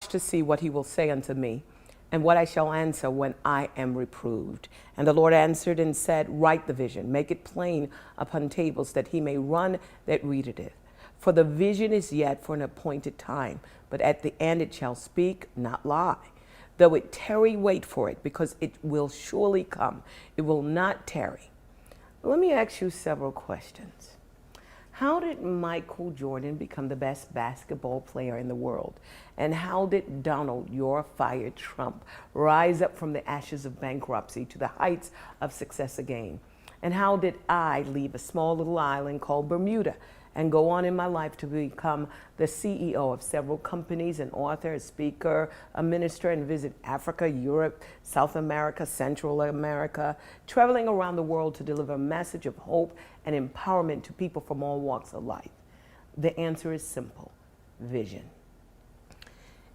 watch to see what he will say unto me, and what I shall answer when I am reproved. And the Lord answered and said, Write the vision, make it plain upon tables, that he may run that readeth it. For the vision is yet for an appointed time, but at the end it shall speak, not lie. Though it tarry, wait for it, because it will surely come. It will not tarry. Let me ask you several questions. How did Michael Jordan become the best basketball player in the world? And how did Donald, your fired Trump, rise up from the ashes of bankruptcy to the heights of success again? And how did I leave a small little island called Bermuda and go on in my life to become the CEO of several companies, an author, a speaker, a minister, and visit Africa, Europe, South America, Central America, traveling around the world to deliver a message of hope and empowerment to people from all walks of life? The answer is simple: vision.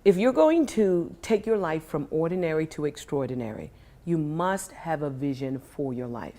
If you're going to take your life from ordinary to extraordinary, you must have a vision for your life.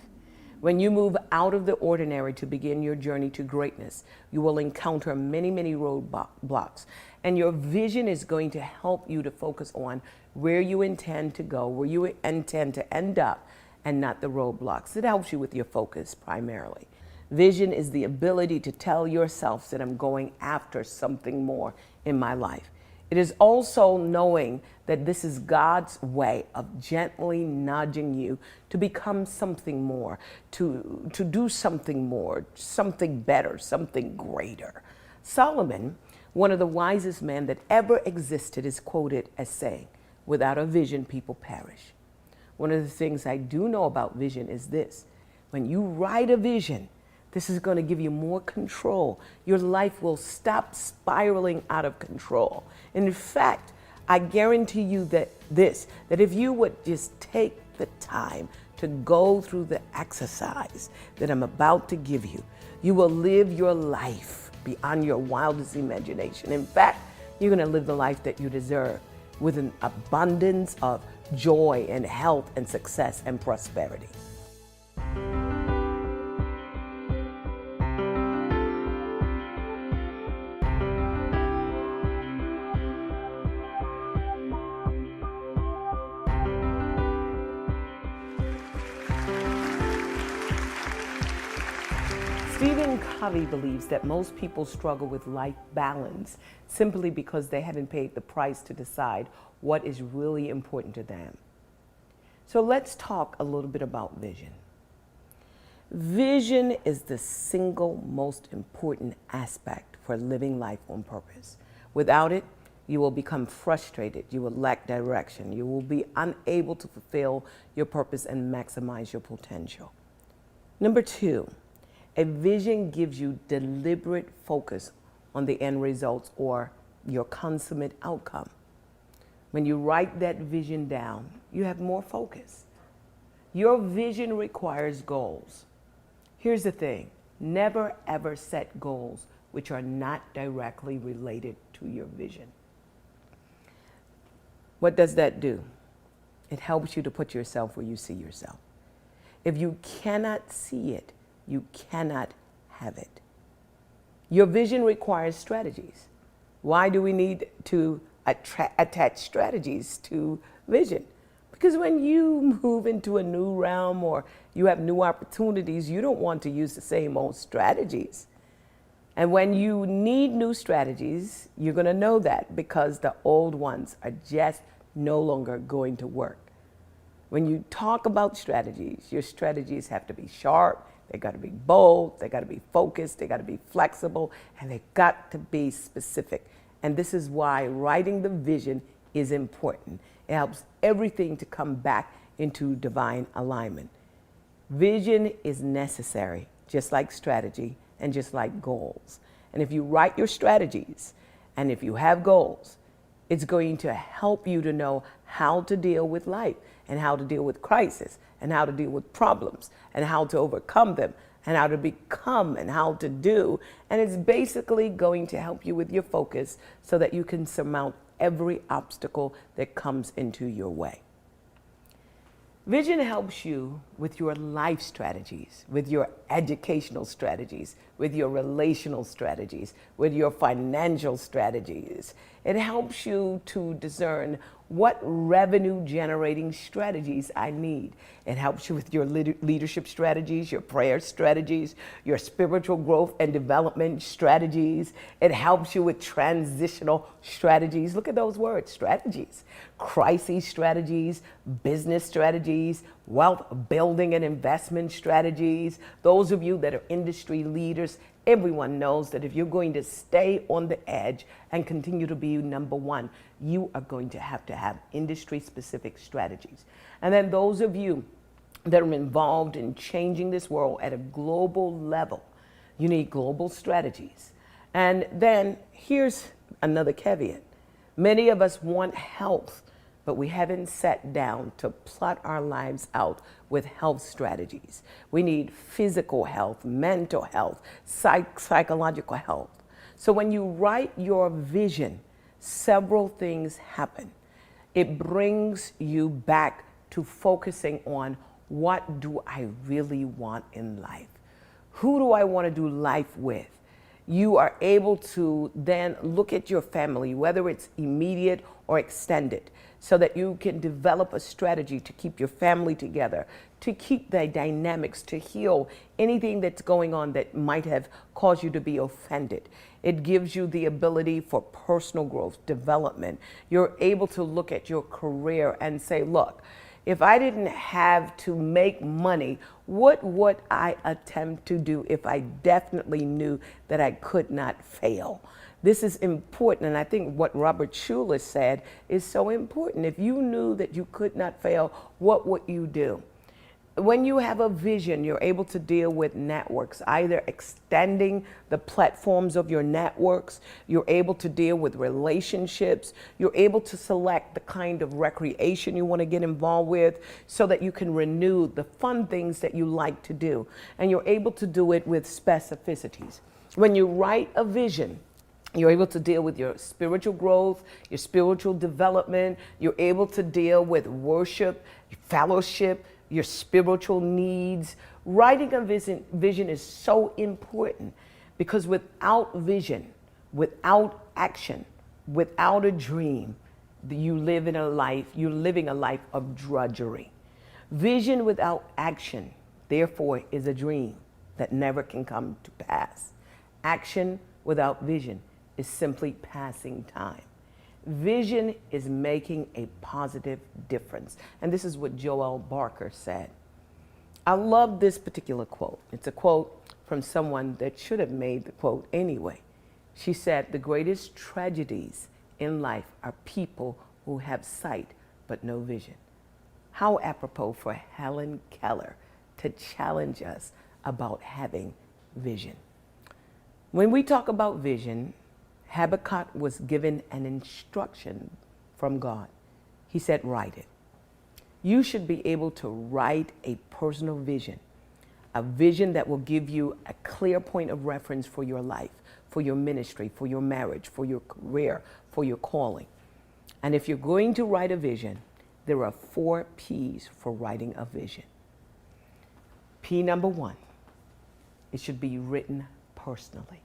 When you move out of the ordinary to begin your journey to greatness, you will encounter many, many roadblocks. And your vision is going to help you to focus on where you intend to go, where you intend to end up, and not the roadblocks. It helps you with your focus primarily. Vision is the ability to tell yourself that I'm going after something more in my life. It is also knowing that this is God's way of gently nudging you to become something more, to do something more, something better, something greater. Solomon, one of the wisest men that ever existed, is quoted as saying, "Without a vision, people perish." One of the things I do know about vision is this: when you write a vision, this is going to give you more control. Your life will stop spiraling out of control. In fact, I guarantee you that if you would just take the time to go through the exercise that I'm about to give you, you will live your life beyond your wildest imagination. In fact, you're going to live the life that you deserve, with an abundance of joy and health and success and prosperity. Stephen Covey believes that most people struggle with life balance simply because they haven't paid the price to decide what is really important to them. So let's talk a little bit about vision. Vision is the single most important aspect for living life on purpose. Without it, you will become frustrated, you will lack direction, you will be unable to fulfill your purpose and maximize your potential. Number two, a vision gives you deliberate focus on the end results or your consummate outcome. When you write that vision down, you have more focus. Your vision requires goals. Here's the thing: never ever set goals which are not directly related to your vision. What does that do? It helps you to put yourself where you see yourself. If you cannot see it, you cannot have it. Your vision requires strategies. Why do we need to attach strategies to vision? Because when you move into a new realm or you have new opportunities, you don't want to use the same old strategies. And when you need new strategies, you're going to know that, because the old ones are just no longer going to work. When you talk about strategies, your strategies have to be sharp, they got to be bold, they got to be focused, they got to be flexible, and they got to be specific. And this is why writing the vision is important. It helps everything to come back into divine alignment. Vision is necessary, just like strategy and just like goals. And if you write your strategies and if you have goals, it's going to help you to know how to deal with life and how to deal with crisis and how to deal with problems and how to overcome them and how to become and how to do. And it's basically going to help you with your focus so that you can surmount every obstacle that comes into your way. Vision helps you with your life strategies, with your educational strategies, with your relational strategies, with your financial strategies. It helps you to discern what revenue generating strategies I need. It helps you with your leadership strategies, your prayer strategies, your spiritual growth and development strategies. It helps you with transitional strategies. Look at those words, strategies. Crisis strategies, business strategies, wealth building and investment strategies. Those of you that are industry leaders, everyone knows that if you're going to stay on the edge and continue to be number one, you are going to have industry specific strategies. And then those of you that are involved in changing this world at a global level, you need global strategies. And then here's another caveat. Many of us want health, but we haven't sat down to plot our lives out with health strategies. We need physical health, mental health, psychological health. So when you write your vision, several things happen. It brings you back to focusing on, what do I really want in life? Who do I want to do life with? You are able to then look at your family, whether it's immediate or extended, so that you can develop a strategy to keep your family together, to keep the dynamics, to heal anything that's going on that might have caused you to be offended. It gives you the ability for personal growth, development. You're able to look at your career and say, look, if I didn't have to make money, what would I attempt to do if I definitely knew that I could not fail? This is important, and I think what Robert Schuller said is so important. If you knew that you could not fail, what would you do? When you have a vision, you're able to deal with networks, either extending the platforms of your networks, you're able to deal with relationships, you're able to select the kind of recreation you want to get involved with so that you can renew the fun things that you like to do. And you're able to do it with specificities. When you write a vision, you're able to deal with your spiritual growth, your spiritual development. You're able to deal with worship, fellowship, your spiritual needs. Writing a vision is so important because without vision, without action, without a dream, you're living a life of drudgery. Vision without action, therefore, is a dream that never can come to pass. Action without vision is simply passing time. Vision is making a positive difference. And this is what Joel Barker said. I love this particular quote. It's a quote from someone that should have made the quote anyway. She said, the greatest tragedies in life are people who have sight but no vision. How apropos for Helen Keller to challenge us about having vision. When we talk about vision, Habakkuk was given an instruction from God. He said, write it. You should be able to write a personal vision, a vision that will give you a clear point of reference for your life, for your ministry, for your marriage, for your career, for your calling. And if you're going to write a vision, there are 4 P's for writing a vision. P number 1, it should be written personally.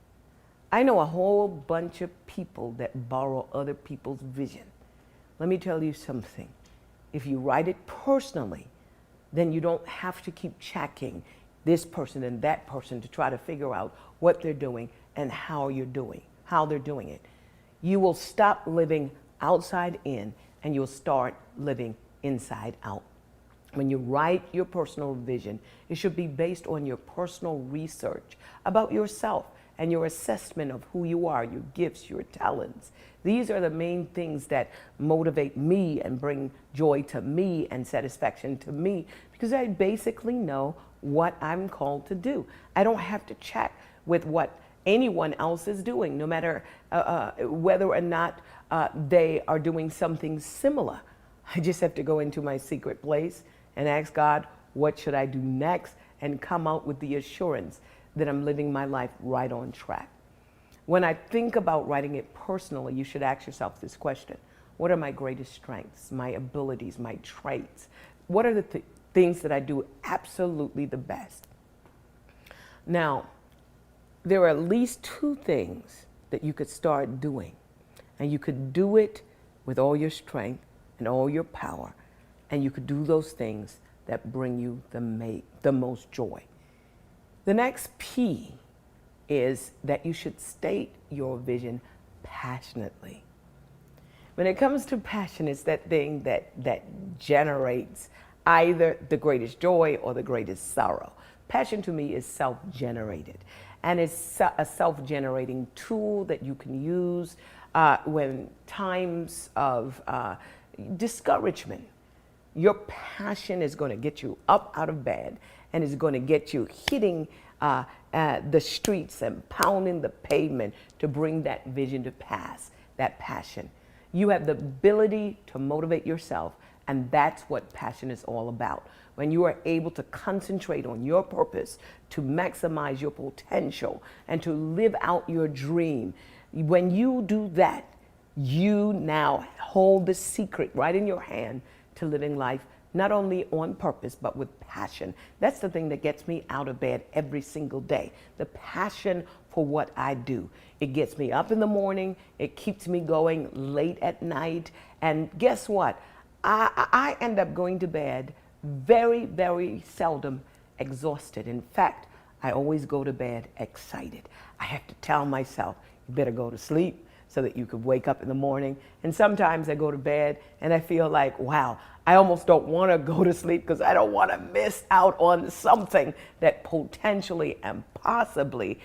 I know a whole bunch of people that borrow other people's vision. Let me tell you something. If you write it personally, then you don't have to keep checking this person and that person to try to figure out what they're doing and how they're doing it. You will stop living outside in and you'll start living inside out. When you write your personal vision, it should be based on your personal research about yourself and your assessment of who you are, your gifts, your talents. These are the main things that motivate me and bring joy to me and satisfaction to me because I basically know what I'm called to do. I don't have to check with what anyone else is doing, no matter whether or not they are doing something similar. I just have to go into my secret place and ask God, what should I do next? And come out with the assurance that I'm living my life right on track. When I think about writing it personally, you should ask yourself this question. What are my greatest strengths, my abilities, my traits? What are the things that I do absolutely the best. Now, there are at least two things that you could start doing, and you could do it with all your strength and all your power, and you could do those things that bring you the most joy. The next P is that you should state your vision passionately. When it comes to passion, it's that thing that generates either the greatest joy or the greatest sorrow. Passion to me is self-generated, and it's a self-generating tool that you can use when times of discouragement. Your passion is going to get you up out of bed and is going to get you hitting the streets and pounding the pavement to bring that vision to pass, that passion. You have the ability to motivate yourself, and that's what passion is all about. When you are able to concentrate on your purpose, to maximize your potential, and to live out your dream, when you do that, you now hold the secret right in your hand to living life, not only on purpose, but with passion. That's the thing that gets me out of bed every single day. The passion for what I do. It gets me up in the morning. It keeps me going late at night. And guess what? I end up going to bed very, very seldom exhausted. In fact, I always go to bed excited. I have to tell myself, you better go to sleep so that you could wake up in the morning. And sometimes I go to bed and I feel like, wow, I almost don't want to go to sleep because I don't want to miss out on something that potentially and possibly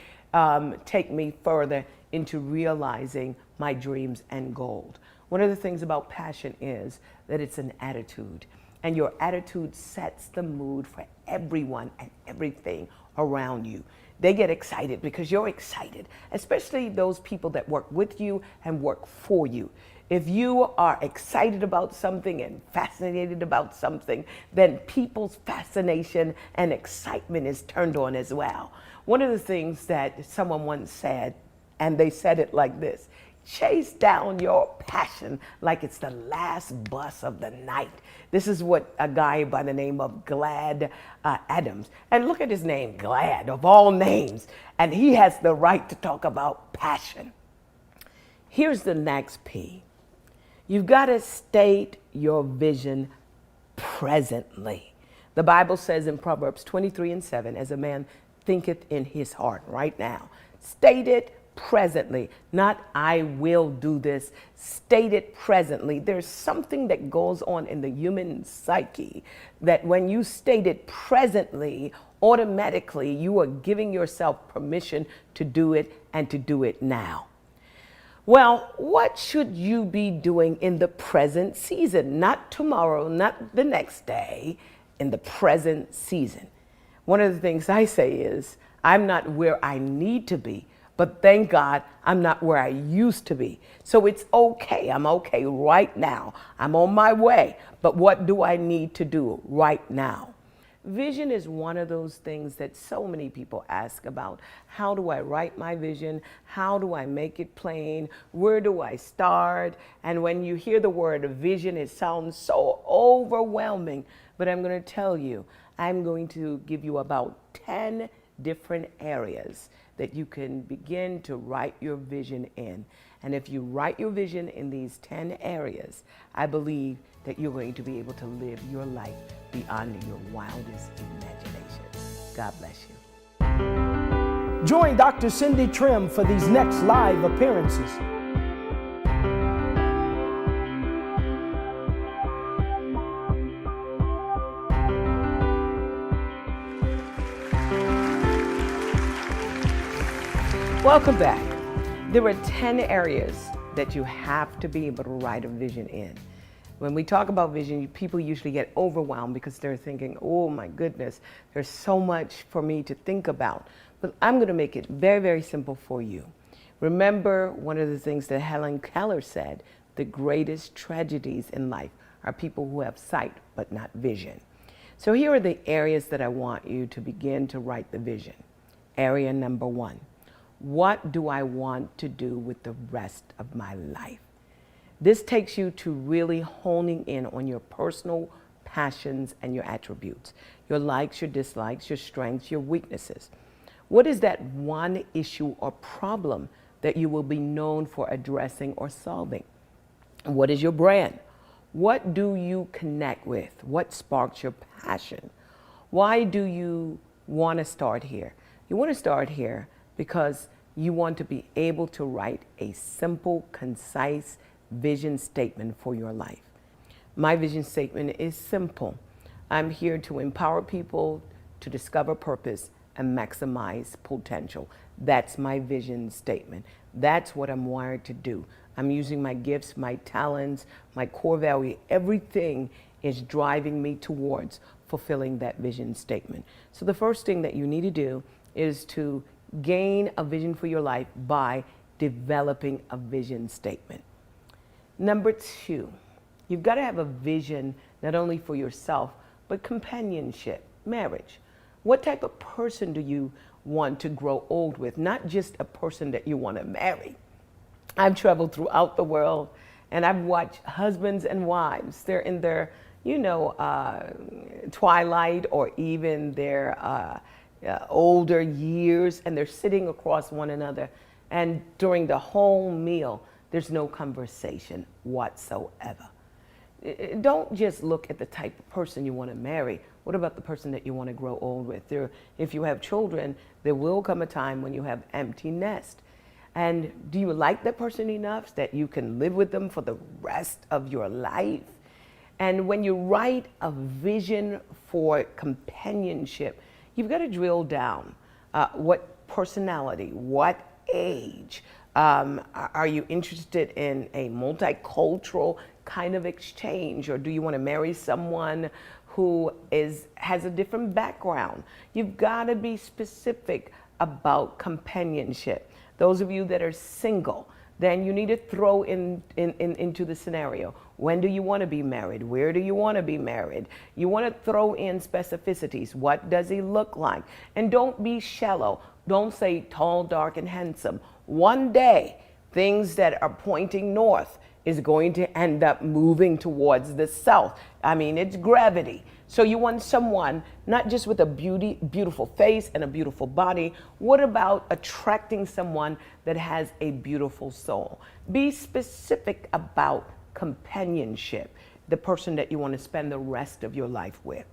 take me further into realizing my dreams and goals. One of the things about passion is that it's an attitude, and your attitude sets the mood for everyone and everything around you. They get excited because you're excited, especially those people that work with you and work for you. If you are excited about something and fascinated about something, then people's fascination and excitement is turned on as well. One of the things that someone once said, and they said it like this: chase down your passion like it's the last bus of the night. This is what a guy by the name of Glad Adams, and look at his name, Glad, of all names, and he has the right to talk about passion. Here's the next P. You've got to state your vision presently. The Bible says in Proverbs 23:7, as a man thinketh in his heart, right now. State it presently, not I will do this. State it presently. There's something that goes on in the human psyche that when you state it presently, automatically you are giving yourself permission to do it and to do it now. Well, what should you be doing in the present season? Not tomorrow, not the next day, in the present season. One of the things I say is, I'm not where I need to be, but thank God I'm not where I used to be. So it's okay. I'm okay right now. I'm on my way. But what do I need to do right now? Vision is one of those things that so many people ask about. How do I write my vision? How do I make it plain? Where do I start? And when you hear the word vision, it sounds so overwhelming. But I'm going to tell you, I'm going to give you about 10 different areas that you can begin to write your vision in. And if you write your vision in these 10 areas, I believe that you're going to be able to live your life beyond your wildest imagination. God bless you. Join Dr. Cindy Trimm for these next live appearances. Welcome back. There are 10 areas that you have to be able to write a vision in. When we talk about vision, people usually get overwhelmed because they're thinking, oh my goodness, there's so much for me to think about. But I'm going to make it very, very simple for you. Remember one of the things that Helen Keller said, the greatest tragedies in life are people who have sight but not vision. So here are the areas that I want you to begin to write the vision. Area number 1. What do I want to do with the rest of my life? This takes you to really honing in on your personal passions, and your attributes, your likes, your dislikes, your strengths, your weaknesses. What is that one issue or problem that you will be known for addressing or solving? What is your brand? What do you connect with? What sparks your passion? Why do you want to start here? You want to start here because you want to be able to write a simple, concise vision statement for your life. My vision statement is simple. I'm here to empower people to discover purpose and maximize potential. That's my vision statement. That's what I'm wired to do. I'm using my gifts, my talents, my core value. Everything is driving me towards fulfilling that vision statement. So the first thing that you need to do is to gain a vision for your life by developing a vision statement. Number two, you've got to have a vision not only for yourself, but companionship, marriage. What type of person do you want to grow old with? Not just a person that you want to marry. I've traveled throughout the world and I've watched husbands and wives. They're in their, twilight or even their older years, and they're sitting across one another. And during the whole meal, there's no conversation whatsoever. Don't just look at the type of person you want to marry. What about the person that you want to grow old with? If you have children, there will come a time when you have empty nest. And do you like that person enough that you can live with them for the rest of your life? And when you write a vision for companionship, you've got to drill down what personality, what age. Are you interested in a multicultural kind of exchange, or do you want to marry someone who has a different background? You've got to be specific about companionship. Those of you that are single, then you need to throw into the scenario. When do you want to be married? Where do you want to be married? You want to throw in specificities. What does he look like? And don't be shallow. Don't say tall, dark, and handsome. One day, things that are pointing north is going to end up moving towards the south. I mean, it's gravity. So you want someone not just with a beautiful face and a beautiful body. What about attracting someone that has a beautiful soul? Be specific about companionship, the person that you want to spend the rest of your life with.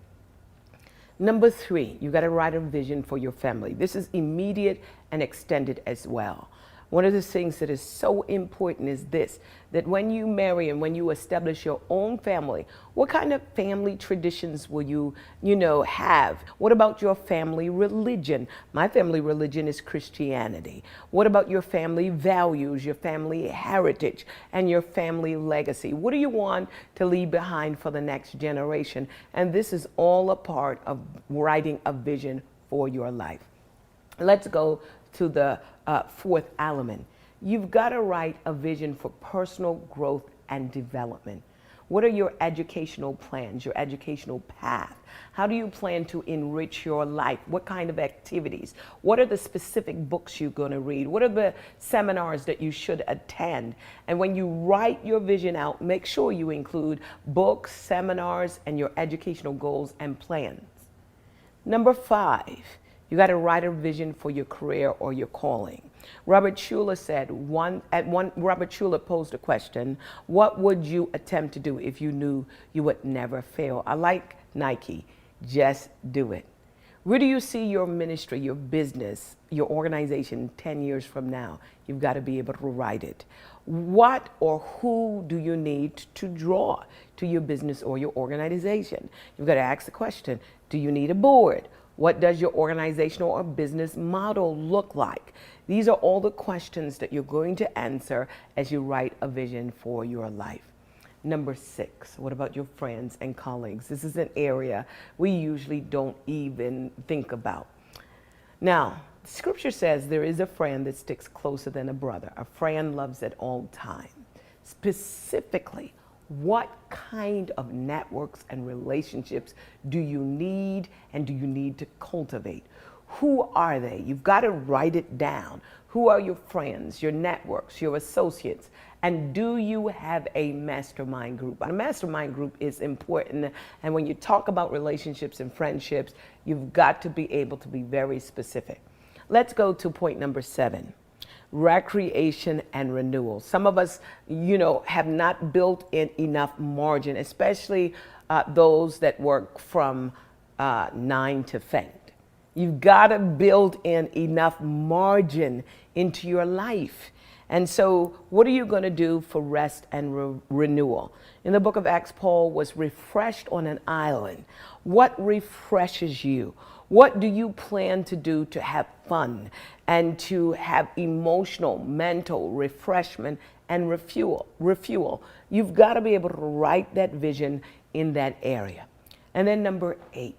Number three, you got to write a vision for your family. This is immediate and extended as well. One of the things that is so important is this, that when you marry and when you establish your own family, what kind of family traditions will you have? What about your family religion? My family religion is Christianity. What about your family values, your family heritage, and your family legacy? What do you want to leave behind for the next generation? And this is all a part of writing a vision for your life. Let's go to the fourth element. You've got to write a vision for personal growth and development. What are your educational plans, your educational path? How do you plan to enrich your life? What kind of activities? What are the specific books you're going to read? What are the seminars that you should attend? And when you write your vision out, make sure you include books, seminars, and your educational goals and plans. Number five, you got to write a vision for your career or your calling. Robert Schuller said, Robert Schuller posed a question, what would you attempt to do if you knew you would never fail? I like Nike, just do it. Where do you see your ministry, your business, your organization 10 years from now? You've got to be able to write it. What or who do you need to draw to your business or your organization? You've got to ask the question, do you need a board? What does your organizational or business model look like? These are all the questions that you're going to answer as you write a vision for your life. Number six, what about your friends and colleagues? This is an area we usually don't even think about. Now, Scripture says there is a friend that sticks closer than a brother. A friend loves at all times. Specifically, what kind of networks and relationships do you need and do you need to cultivate? Who are they? You've got to write it down. Who are your friends, your networks, your associates? And do you have a mastermind group? A mastermind group is important. And when you talk about relationships and friendships, you've got to be able to be very specific. Let's go to point number 7. Recreation and renewal. Some of us, have not built in enough margin, especially those that work from 9 to 5. You've got to build in enough margin into your life. And so what are you going to do for rest and renewal? In the book of Acts, Paul was refreshed on an island. What refreshes you? What do you plan to do to have fun and to have emotional, mental refreshment and refuel? You've got to be able to write that vision in that area. And then number 8,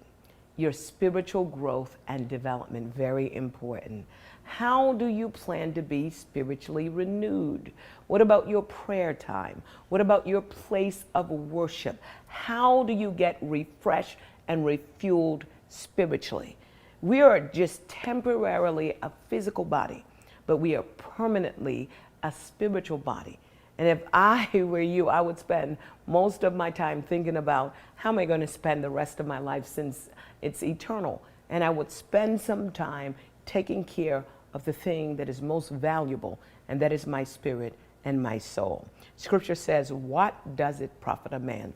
your spiritual growth and development, very important. How do you plan to be spiritually renewed? What about your prayer time? What about your place of worship? How do you get refreshed and refueled spiritually? We are just temporarily a physical body, but we are permanently a spiritual body. And if I were you, I would spend most of my time thinking about how am I going to spend the rest of my life since it's eternal. And I would spend some time taking care of the thing that is most valuable, and that is my spirit and my soul. Scripture says, what does it profit a man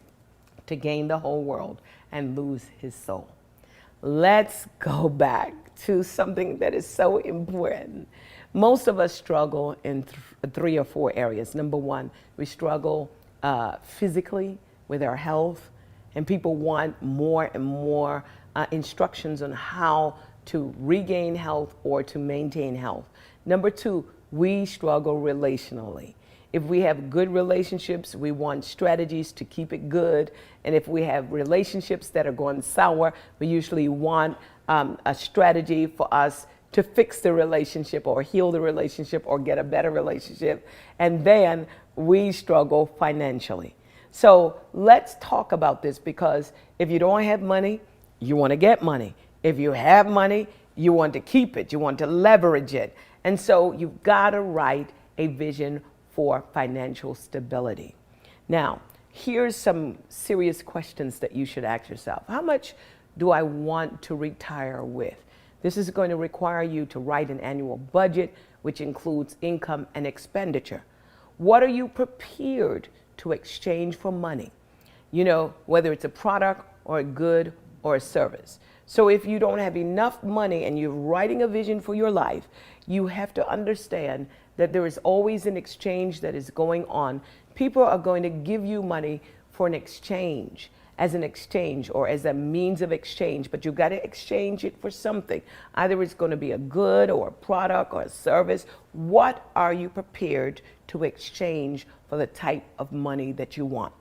to gain the whole world and lose his soul? Let's go back to something that is so important. Most of us struggle in 3 or 4 areas. Number 1, we struggle physically with our health, and people want more and more instructions on how to regain health or to maintain health. Number 2, we struggle relationally. If we have good relationships, we want strategies to keep it good. And if we have relationships that are going sour, we usually want a strategy for us to fix the relationship or heal the relationship or get a better relationship. And then we struggle financially. So let's talk about this, because if you don't have money, you want to get money. If you have money, you want to keep it. You want to leverage it. And so you've got to write a vision for financial stability. Now, here's some serious questions that you should ask yourself. How much do I want to retire with? This is going to require you to write an annual budget, which includes income and expenditure. What are you prepared to exchange for money? Whether it's a product or a good or a service. So if you don't have enough money and you're writing a vision for your life, you have to understand that there is always an exchange that is going on. People are going to give you money for an exchange, as an exchange or as a means of exchange, but you've got to exchange it for something. Either it's going to be a good or a product or a service. What are you prepared to exchange for the type of money that you want?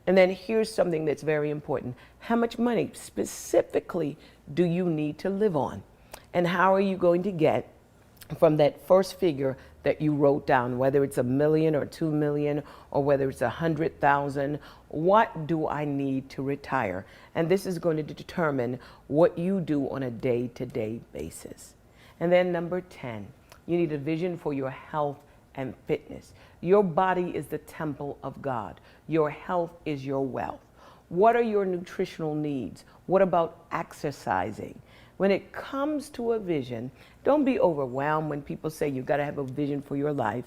And then here's something that's very important. How much money specifically do you need to live on? And how are you going to get from that first figure that you wrote down, whether it's $1 million or $2 million, or whether it's 100,000, what do I need to retire? And this is going to determine what you do on a day-to-day basis. And then number 10, you need a vision for your health and fitness. Your body is the temple of God. Your health is your wealth. What are your nutritional needs? What about exercising? When it comes to a vision, don't be overwhelmed when people say you've got to have a vision for your life.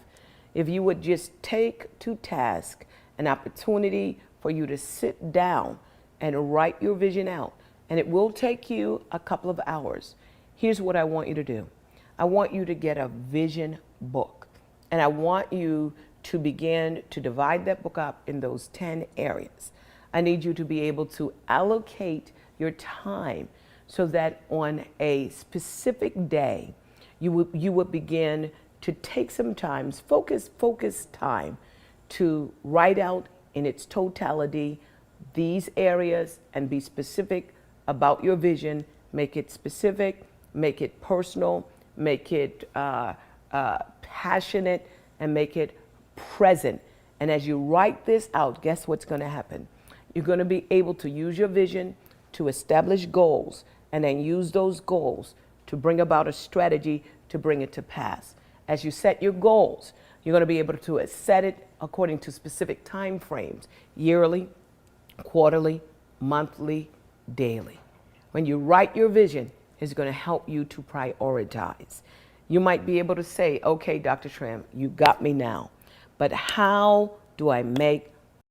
If you would just take to task an opportunity for you to sit down and write your vision out, and it will take you a couple of hours. Here's what I want you to do. I want you to get a vision book, and I want you to begin to divide that book up in those 10 areas. I need you to be able to allocate your time so that on a specific day, you would begin to take some time, focus time to write out in its totality these areas and be specific about your vision. Make it specific, make it personal, make it passionate, and make it present. And as you write this out, guess what's going to happen? You're going to be able to use your vision to establish goals, and then use those goals to bring about a strategy to bring it to pass. As you set your goals, You're going to be able to set it according to specific time frames, yearly, quarterly, monthly, daily. When you write your vision, it's going to help you to prioritize. You might be able to say, okay, Dr. Trimm, you got me now, but how do I make